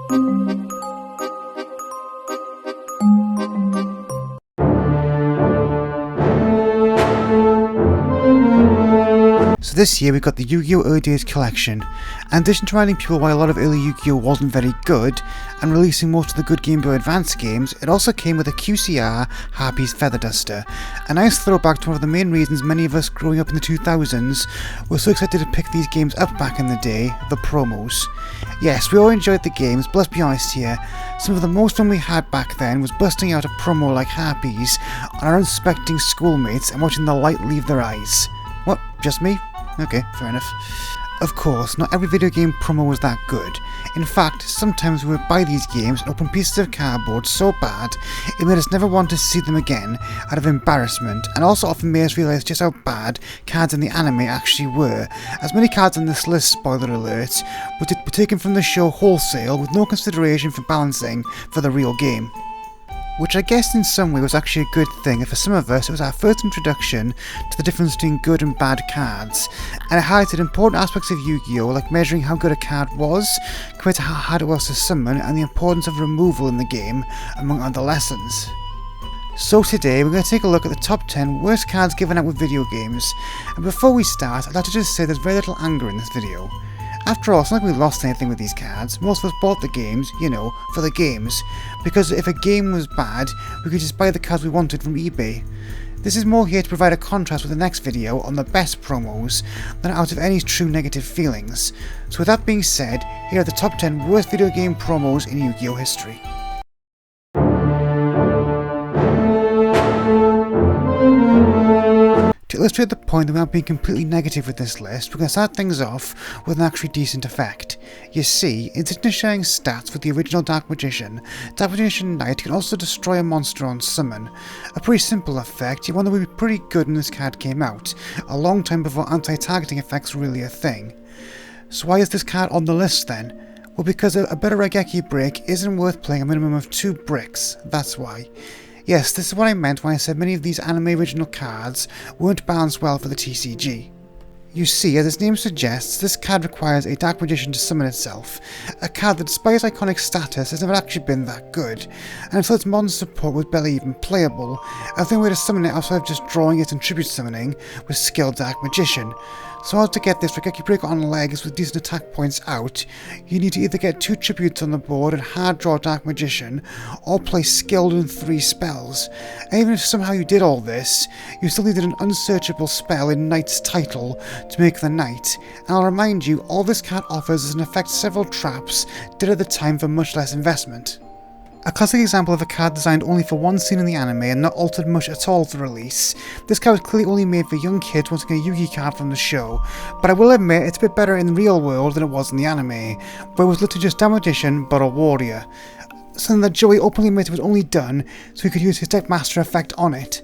So this year we got the Yugioh Early Days Collection. In addition to reminding people why a lot of early Yu-Gi-Oh wasn't very good, and releasing most of the good Game Boy Advance games, it also came with a QCR Harpie's Feather Duster, a nice throwback to one of the main reasons many of us growing up in the 2000s were so excited to pick these games up back in the day, the promos. Yes, we all enjoyed the games, but let's be honest here, some of the most fun we had back then was busting out a promo like Harpie's on our unsuspecting schoolmates and watching the light leave their eyes. What, just me? Okay, fair enough. Of course, not every video game promo was that good. In fact, sometimes we would buy these games and open pieces of cardboard so bad it made us never want to see them again out of embarrassment, and also often made us realise just how bad cards in the anime actually were, as many cards on this list, spoiler alert, were taken from the show wholesale with no consideration for balancing for the real game. Which I guess in some way was actually a good thing, and for some of us it was our first introduction to the difference between good and bad cards, and it highlighted important aspects of Yu-Gi-Oh, like measuring how good a card was compared to how hard it was to summon, and the importance of removal in the game, among other lessons. So today we're going to take a look at the top 10 worst cards given out with video games, and before we start I'd like to just say there's very little anger in this video. After all, it's not like we lost anything with these cards. Most of us bought the games, you know, for the games, because if a game was bad, we could just buy the cards we wanted from eBay. This is more here to provide a contrast with the next video on the best promos than out of any true negative feelings. So with that being said, here are the top 10 worst video game promos in Yu-Gi-Oh history. To illustrate the point that we're not being completely negative with this list, we're going to start things off with an actually decent effect. You see, in addition to sharing stats with the original Dark Magician Knight can also destroy a monster on summon. A pretty simple effect, yet one that would be pretty good when this card came out, a long time before anti-targeting effects were really a thing. So why is this card on the list then? Well, because a better Raigeki break isn't worth playing a minimum of 2 bricks, that's why. Yes, this is what I meant when I said many of these anime original cards weren't balanced well for the TCG. You see, as its name suggests, this card requires a Dark Magician to summon itself, a card that despite its iconic status has never actually been that good, and until its modern support was barely even playable, a thing way to summon it outside of just drawing it and tribute summoning was skilled Dark Magician. So in order to get this Raigeki break on legs with decent attack points out, you need to either get 2 tributes on the board and hard draw Dark Magician, or play skilled in 3 spells. And even if somehow you did all this, you still needed an unsearchable spell in Knight's title to make the Knight, and I'll remind you, all this card offers is in effect several traps did at the time for much less investment. A classic example of a card designed only for one scene in the anime and not altered much at all for release. This card was clearly only made for young kids wanting a Yu-Gi card from the show, but I will admit it's a bit better in the real world than it was in the anime, where it was literally just Dark Magician but a warrior. Something that Joey openly admitted was only done so he could use his Deck Master effect on it.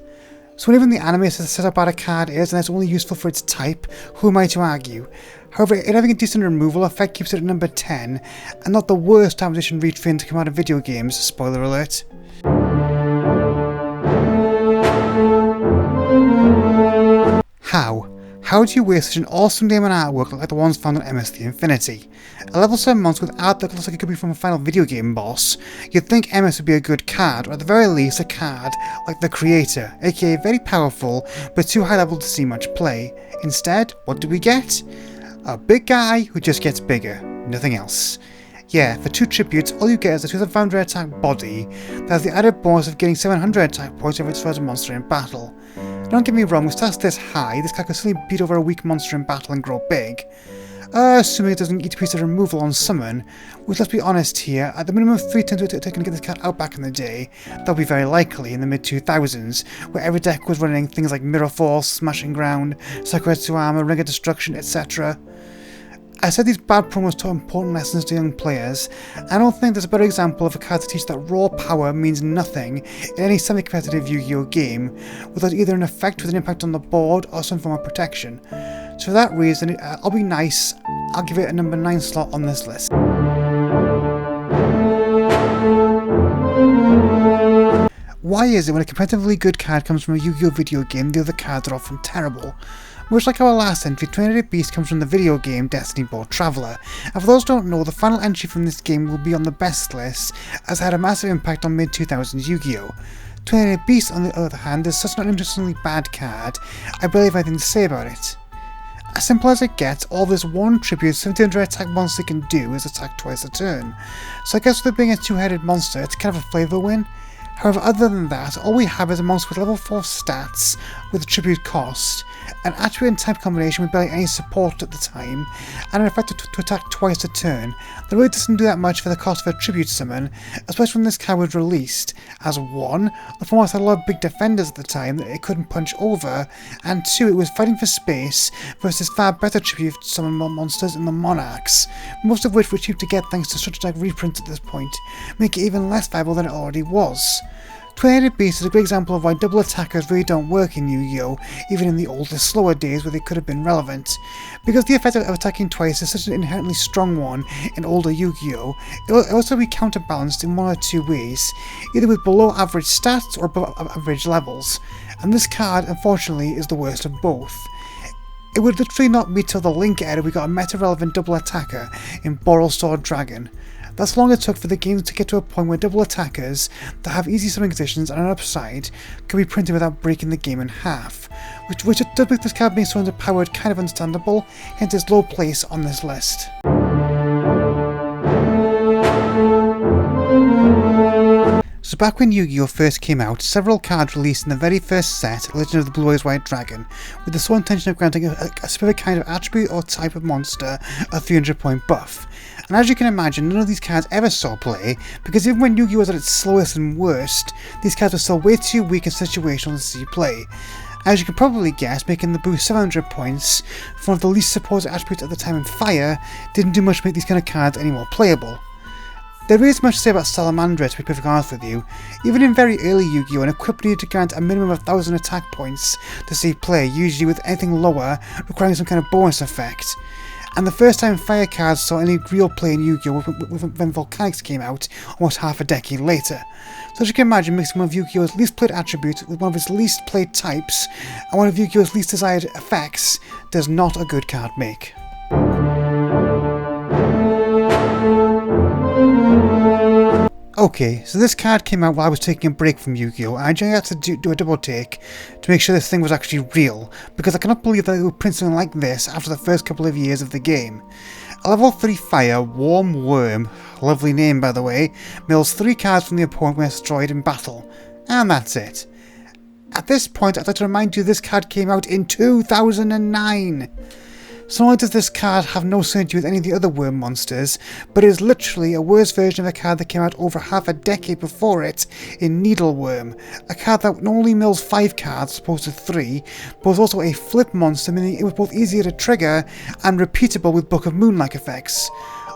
So whenever in the anime says how bad a card is and it's only useful for its type, who am I to argue? However, it having a decent removal effect keeps it at number 10, and not the worst Dark Magician refin to come out of video games, spoiler alert. How? How do you waste such an awesome game and artwork like the ones found on MS the Infinity? A level 7 monster with art that looks like it could be from a final video game boss. You'd think MS would be a good card, or at the very least a card like the Creator, aka very powerful, but too high level to see much play. Instead, what do we get? A big guy who just gets bigger, nothing else. Yeah, for 2 tributes, all you get is a 2500 attack body that has the added bonus of getting 700 attack points if it destroys a monster in battle. Don't get me wrong, with stats this high, this card can certainly beat over a weak monster in battle and grow big. Assuming it doesn't eat a piece of removal on summon, which let's be honest here, at the minimum of 3 turns it would take to get this card out back in the day, that would be very likely in the mid-2000s, where every deck was running things like Mirror Force, Smashing Ground, Sakuretsu Armor, Ring of Destruction, etc. I said these bad promos taught important lessons to young players, and I don't think there's a better example of a card to teach that raw power means nothing in any semi-competitive Yu-Gi-Oh game, without either an effect with an impact on the board or some form of protection. So for that reason, I'll be nice, I'll give it a number 9 slot on this list. Why is it when a competitively good card comes from a Yu-Gi-Oh video game, the other cards are often terrible? Much like our last entry, Trinity Beast comes from the video game Destiny Board Traveller, and for those who don't know, the final entry from this game will be on the best list, as it had a massive impact on mid-2000s Yu-Gi-Oh! Trinity Beast, on the other hand, is such an uninterestingly bad card, I barely have anything to say about it. As simple as it gets, all this one tribute 1700 attack monster can do is attack twice a turn, so I guess with it being a two-headed monster, it's kind of a flavour win. However, other than that, all we have is a monster with level 4 stats with a tribute cost, an attribute and type combination with barely any support at the time, and an effect to attack twice a turn that really doesn't do that much for the cost of a tribute summon, especially when this card was released, as 1, the format had a lot of big defenders at the time that it couldn't punch over, and 2, it was fighting for space versus far better tribute summon monsters in the Monarchs, most of which were cheap to get thanks to such like reprints at this point, making it even less viable than it already was. Two-headed Beast is a great example of why double attackers really don't work in Yu-Gi-Oh!, even in the older, slower days where they could have been relevant. Because the effect of attacking twice is such an inherently strong one in older Yu-Gi-Oh!, it will also be counterbalanced in one or two ways, either with below average stats or above average levels, and this card, unfortunately, is the worst of both. It would literally not be till the Link era we got a meta-relevant double attacker in Boral Sword Dragon. That's how long it took for the game to get to a point where double attackers that have easy summoning positions and an upside could be printed without breaking the game in half, which it does make this card being so underpowered kind of understandable, hence its low place on this list. So back when Yu-Gi-Oh! First came out, several cards released in the very first set, Legend of the Blue Eyes White Dragon, with the sole intention of granting a specific kind of attribute or type of monster a 300-point buff. And as you can imagine, none of these cards ever saw play, because even when Yu-Gi-Oh! Was at its slowest and worst, these cards were still way too weak and situational to see play. As you can probably guess, making the boost 700 points for one of the least supported attributes at the time in Fire didn't do much to make these kind of cards any more playable. There is much to say about Salamandra, to be perfectly honest with you. Even in very early Yu-Gi-Oh! An equip needed to grant a minimum of 1000 attack points to see play, usually with anything lower requiring some kind of bonus effect. And the first time Fire cards saw any real play in Yu-Gi-Oh! When Volcanics came out, almost half a decade later. So as you can imagine, mixing one of Yu-Gi-Oh!'s least played attributes with one of its least played types, and one of Yu-Gi-Oh!'s least desired effects, does not a good card make. Okay, so this card came out while I was taking a break from Yu-Gi-Oh! And I generally had to do a double take to make sure this thing was actually real, because I cannot believe that they would print something like this after the first couple of years of the game. A level 3 Fire, Warm Worm, lovely name by the way, mills 3 cards from the opponent when destroyed in battle. And that's it. At this point, I'd like to remind you this card came out in 2009! So not only does this card have no synergy with any of the other worm monsters, but it is literally a worse version of a card that came out over half a decade before it in Needleworm, a card that not only mills 5 cards as opposed to 3, but was also a flip monster, meaning it was both easier to trigger and repeatable with Book of Moon-like effects.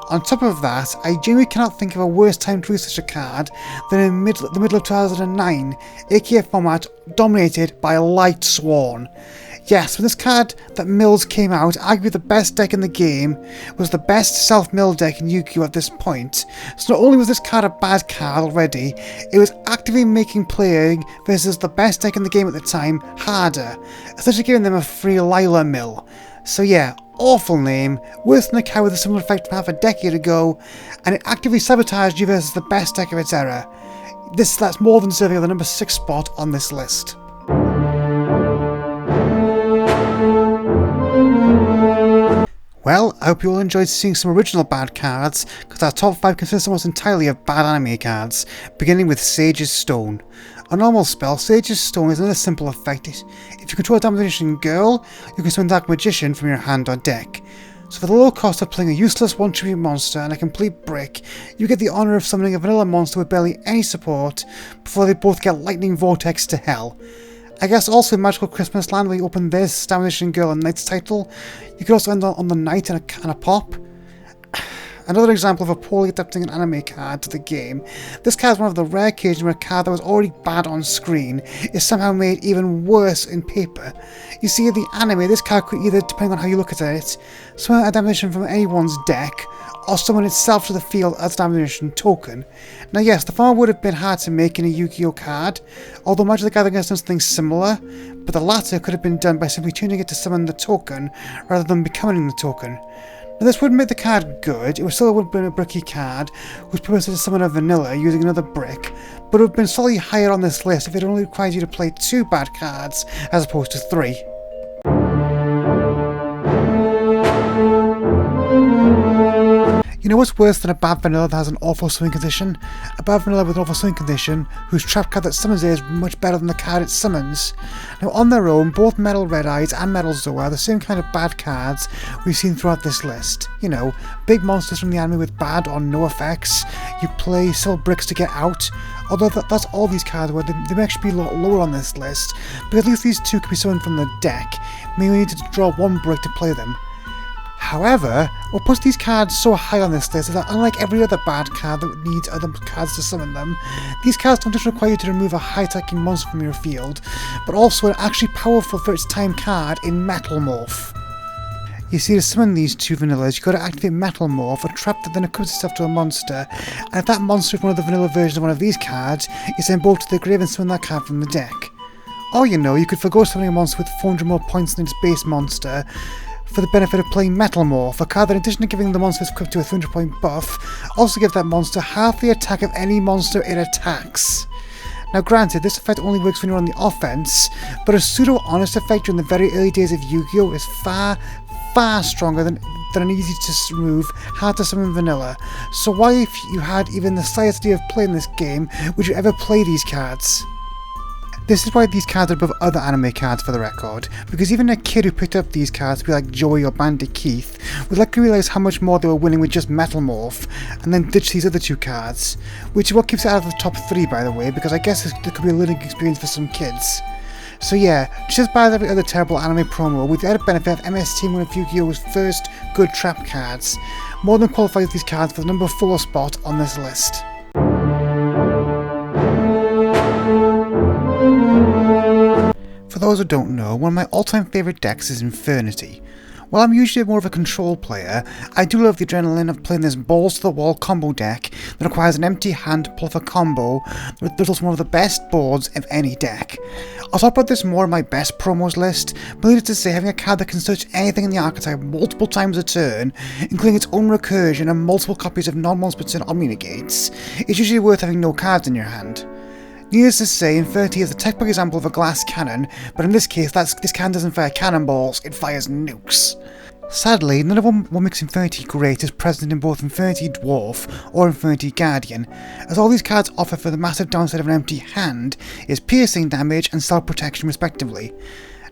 On top of that, I genuinely cannot think of a worse time to use such a card than in the middle of 2009, aka format dominated by Light Sworn. Yes, when this card that mills came out, arguably the best deck in the game, was the best self-mill deck in Yu-Gi-Oh! At this point. So not only was this card a bad card already, it was actively making playing versus the best deck in the game at the time harder, essentially giving them a free Lila mill. So yeah, awful name, worse than a card with a similar effect from half a decade ago, and it actively sabotaged you versus the best deck of its era. That's more than deserving of the number 6 spot on this list. Well, I hope you all enjoyed seeing some original bad cards, because our top 5 consists almost entirely of bad anime cards, beginning with Sage's Stone. A normal spell, Sage's Stone is another simple effect. If you control a Dark Magician girl, you can summon Dark Magician from your hand or deck. So for the low cost of playing a useless 1-tribute monster and a complete brick, you get the honour of summoning a vanilla monster with barely any support, before they both get Lightning Vortex to hell. I guess also in Magical Christmas Land, where you open this, Dark Magician Girl and Knight's title, you could also end on the Knight and a pop. Another example of a poorly adapting an anime card to the game. This card is one of the rare occasions where a card that was already bad on screen is somehow made even worse in paper. You see, in the anime, this card could either, depending on how you look at it, summon a damnation from anyone's deck, or summon itself to the field as a damnation token. Now yes, the former would have been hard to make in a Yu-Gi-Oh card, although Magic the Gathering has done something similar, but the latter could have been done by simply changing it to summon the token, rather than becoming the token. Now this wouldn't make the card good, it would still have been a bricky card, whose purpose is to summon a vanilla using another brick, but it would have been slightly higher on this list if it only required you to play 2 bad cards, as opposed to 3. You know what's worse than a bad vanilla that has an awful swing condition? A bad vanilla with an awful swing condition, whose trap card that summons it is much better than the card it summons. Now on their own, both Metal Red Eyes and Metal Zoa are the same kind of bad cards we've seen throughout this list. You know, big monsters from the anime with bad or no effects, you play, sell bricks to get out. Although that's all these cards were, they may actually be a lot lower on this list, but at least these 2 can be summoned from the deck, meaning we need to draw 1 brick to play them. However, what puts these cards so high on this list is that unlike every other bad card that needs other cards to summon them, these cards don't just require you to remove a high-attacking monster from your field, but also an actually powerful for its time card in Metal Morph. You see, to summon these 2 vanillas, you've got to activate Metal Morph, a trap that then equips itself to a monster, and if that monster is one of the vanilla versions of one of these cards, you send both to the grave and summon that card from the deck. Or you know, you could forgo summoning a monster with 400 more points than its base monster, for the benefit of playing Metal Morph, a card that in addition to giving the monster its equipped to a 300 point buff, also gives that monster half the attack of any monster it attacks. Now granted, this effect only works when you're on the offense, but a pseudo-honest effect during the very early days of Yu-Gi-Oh! Is far stronger than an easy to remove, hard to summon vanilla. So why, if you had even the slightest idea of playing this game, would you ever play these cards? This is why these cards are above other anime cards for the record, because even a kid who picked up these cards, be like Joey or Bandit Keith, would likely realise how much more they were winning with just Metal Morph, and then ditch these other 2 cards, which is what keeps it out of the top 3 by the way, because I guess there could be a learning experience for some kids. So yeah, just as bad as every other terrible anime promo, with the added benefit of MS Team one of Yu-Gi-Oh's first good trap cards, more than qualifies these cards for the number 4 spot on this list. For those who don't know, one of my all-time favourite decks is Infernity. While I'm usually more of a control player, I do love the adrenaline of playing this balls-to-the-wall combo deck that requires an empty hand to pull off a combo that results in one of the best boards of any deck. I'll talk about this more in my best promos list, but needless to say, having a card that can search anything in the archetype multiple times a turn, including its own recursion and multiple copies of non-once per turn omni-negates, is usually worth having no cards in your hand. Needless to say, Infernity is the textbook example of a glass cannon, but in this case, this cannon doesn't fire cannonballs, it fires nukes. Sadly, none of what makes Infernity great is present in both Infernity Dwarf or Infernity Guardian, as all these cards offer for the massive downside of an empty hand is piercing damage and self-protection respectively.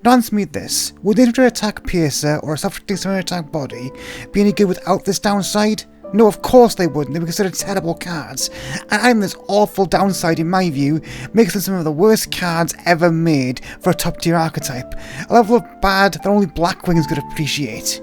Now answer me this, would the Infantry Attack Piercer or a self-protecting Summon Attack Body be any good without this downside? No, of course they wouldn't, they were considered terrible cards, and adding this awful downside in my view makes them some of the worst cards ever made for a top tier archetype, a level of bad that only Blackwings could appreciate.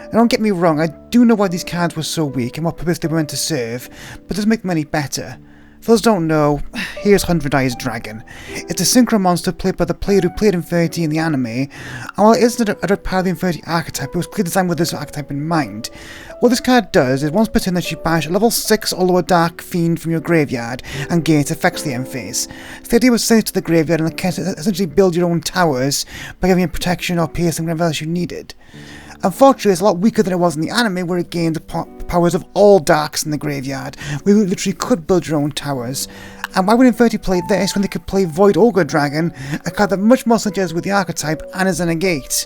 And don't get me wrong, I do know why these cards were so weak and what purpose they were meant to serve, but it doesn't make them any better. For those who don't know, here's 100 Eyes Dragon. It's a synchro monster played by the player who played Infernity in the anime, and while it isn't a direct part of the Infernity archetype, it was clearly designed with this archetype in mind. What this card does is once per turn that you banish a level 6 or lower Dark Fiend from your graveyard and gain its effects the end phase. So the idea was to send it to the graveyard and essentially build your own towers by giving it protection or piercing whatever else you needed. Unfortunately, it's a lot weaker than it was in the anime, where it gained the powers of all darks in the graveyard, where you literally could build your own towers. And why would Infernity play this when they could play Void Ogre Dragon, a card that much more synergizes with the archetype and is a negate?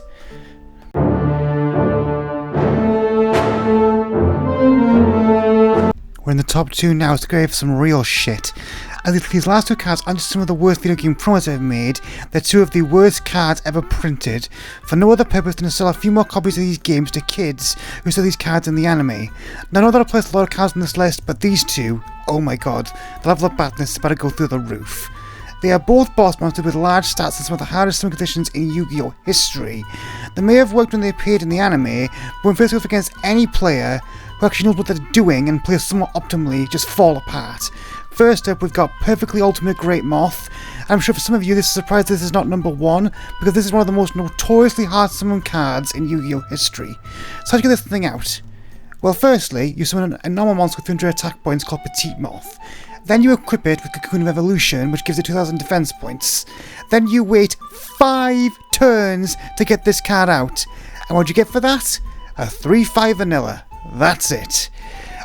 We're in the top 2 now to go for some real shit. As these last 2 cards aren't just some of the worst video game promos ever made, they're 2 of the worst cards ever printed, for no other purpose than to sell a few more copies of these games to kids who saw these cards in the anime. Now I know that I've placed a lot of cards on this list, but these 2, oh my god, the level of badness is about to go through the roof. They are both boss monsters with large stats and some of the hardest summon conditions in Yu-Gi-Oh! History. They may have worked when they appeared in the anime, but when faced off against any player who actually knows what they're doing and plays somewhat optimally, just fall apart. First up, we've got Perfectly Ultimate Great Morph. I'm sure for some of you this is a surprise this is not number 1, because this is one of the most notoriously hard to summon cards in Yu-Gi-Oh history. So how do you get this thing out? Well, firstly, you summon a normal monster with 300 attack points called Petite Morph. Then you equip it with Cocoon of Evolution, which gives it 2000 defense points. Then you wait 5 turns to get this card out. And what do you get for that? A 3/5 vanilla. That's it.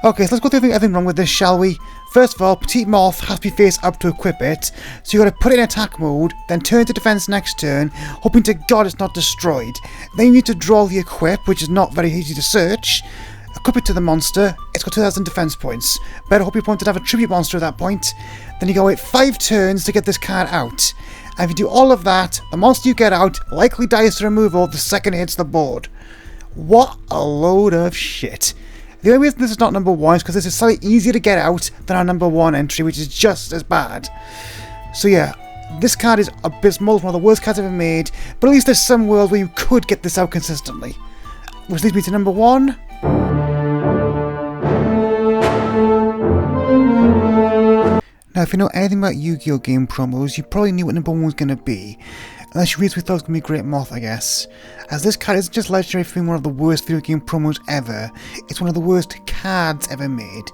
Okay, so let's go through everything wrong with this, shall we? First of all, Petite Morph has to be face up to equip it, so you gotta put it in attack mode, then turn to defense next turn, hoping to God it's not destroyed. Then you need to draw the equip, which is not very easy to search. Equip it to the monster, it's got 2000 defense points. Better hope you wanted to have a tribute monster at that point. Then you gotta wait 5 turns to get this card out. And if you do all of that, the monster you get out likely dies to removal the second it hits the board. What a load of shit. The only reason this is not number 1 is because this is slightly easier to get out than our number 1 entry, which is just as bad. So yeah, this card is abysmal, one of the worst cards ever made, but at least there's some world where you could get this out consistently. Which leads me to number 1. Now, if you know anything about Yu-Gi-Oh game promos, you probably knew what number 1 was going to be. Unless you really thought it was going to be Great Morph, I guess. As this card isn't just legendary for being one of the worst video game promos ever, it's one of the worst cards ever made.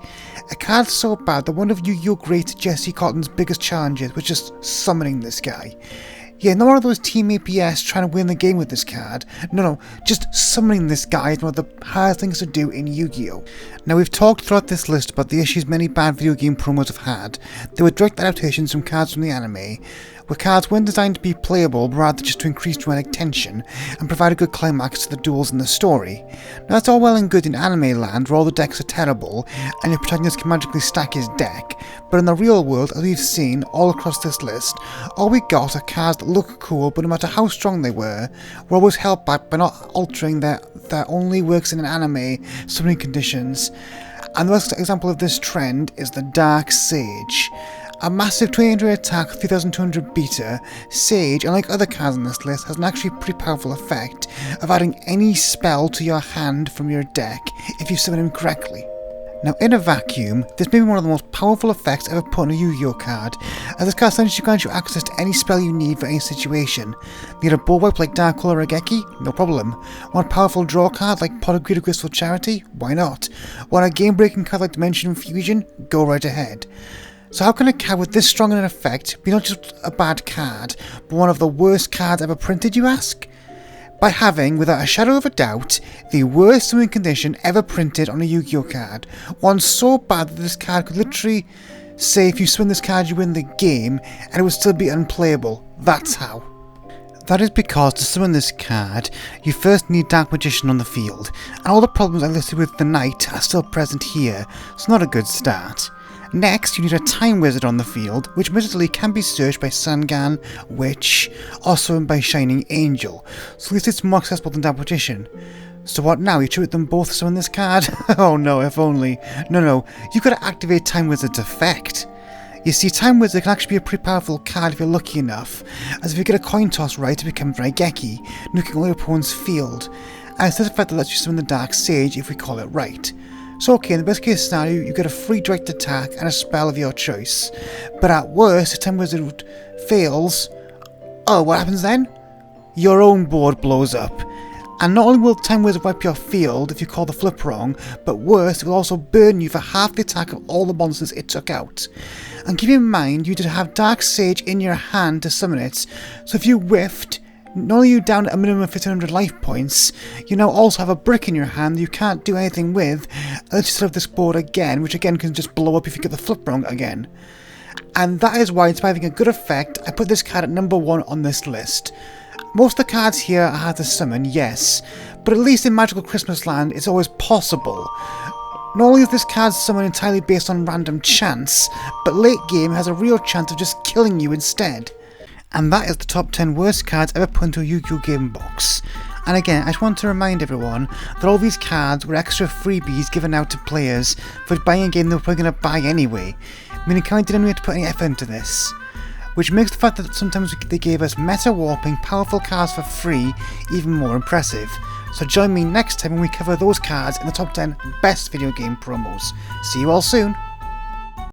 A card so bad that one of Yu-Gi-Oh great Jesse Cotton's biggest challenges was just summoning this guy. Yeah, not one of those Team APS trying to win the game with this card. No, just summoning this guy is one of the hardest things to do in Yu-Gi-Oh! Now, we've talked throughout this list about the issues many bad video game promos have had. They were direct adaptations from cards from the anime, where cards weren't designed to be playable, but rather just to increase dramatic tension and provide a good climax to the duels in the story. Now, that's all well and good in anime land, where all the decks are terrible, and your protagonist can magically stack his deck, but in the real world, as we've seen all across this list, all we got are cards that look cool, but no matter how strong they were always held back by not altering their only works in an anime summoning conditions. And the best example of this trend is the Dark Sage. A massive 200 attack, 3200 beta, Sage, unlike other cards on this list, has an actually pretty powerful effect of adding any spell to your hand from your deck if you summon him correctly. Now, in a vacuum, this may be one of the most powerful effects ever put on a Yu-Gi-Oh card, as this card essentially grants you access to any spell you need for any situation. Need a board wipe like Dark Color Regeki? No problem. Want a powerful draw card like Pot of Greed or Graceful Charity? Why not? Want a game-breaking card like Dimension Infusion? Go right ahead. So how can a card with this strong an effect be not just a bad card, but one of the worst cards ever printed, you ask? By having, without a shadow of a doubt, the worst summoning condition ever printed on a Yu-Gi-Oh card. One so bad that this card could literally say if you summon this card you win the game, and it would still be unplayable. That's how. That is because to summon this card, you first need Dark Magician on the field, and all the problems I listed with the Knight are still present here, so not a good start. Next, you need a Time Wizard on the field, which admittedly can be searched by Sangan, Witch, or summoned by Shining Angel, so at least it's more accessible than Dark Magician. So what now, you tribute them both to summon this card? Oh no, if only. No, you gotta activate Time Wizard's effect. You see, Time Wizard can actually be a pretty powerful card if you're lucky enough, as if you get a coin toss right it becomes Raigeki, nuking all your opponent's field, and it's this effect that lets you summon the Dark Sage if we call it right. So okay, in the best case scenario, you get a free direct attack and a spell of your choice. But at worst, if Time Wizard fails, oh, what happens then? Your own board blows up. And not only will Time Wizard wipe your field if you call the flip wrong, but worse, it will also burn you for half the attack of all the monsters it took out. And keep in mind, you did have Dark Sage in your hand to summon it, so if you whiffed, not only are you down at a minimum of 1500 life points, you now also have a brick in your hand that you can't do anything with, unless you still have this board again, which again can just blow up if you get the flip wrong again. And that is why, in spite of having a good effect, I put this card at number 1 on this list. Most of the cards here are hard to summon, yes, but at least in Magical Christmas Land it's always possible. Not only is this card summoned entirely based on random chance, but late game has a real chance of just killing you instead. And that is the top 10 worst cards ever put into a Yu-Gi-Oh game box. And again, I just want to remind everyone that all these cards were extra freebies given out to players for buying a game they were probably going to buy anyway, meaning Kai didn't have to put any effort into this. Which makes the fact that sometimes they gave us meta-warping powerful cards for free even more impressive. so join me next time when we cover those cards in the top 10 best video game promos. See you all soon!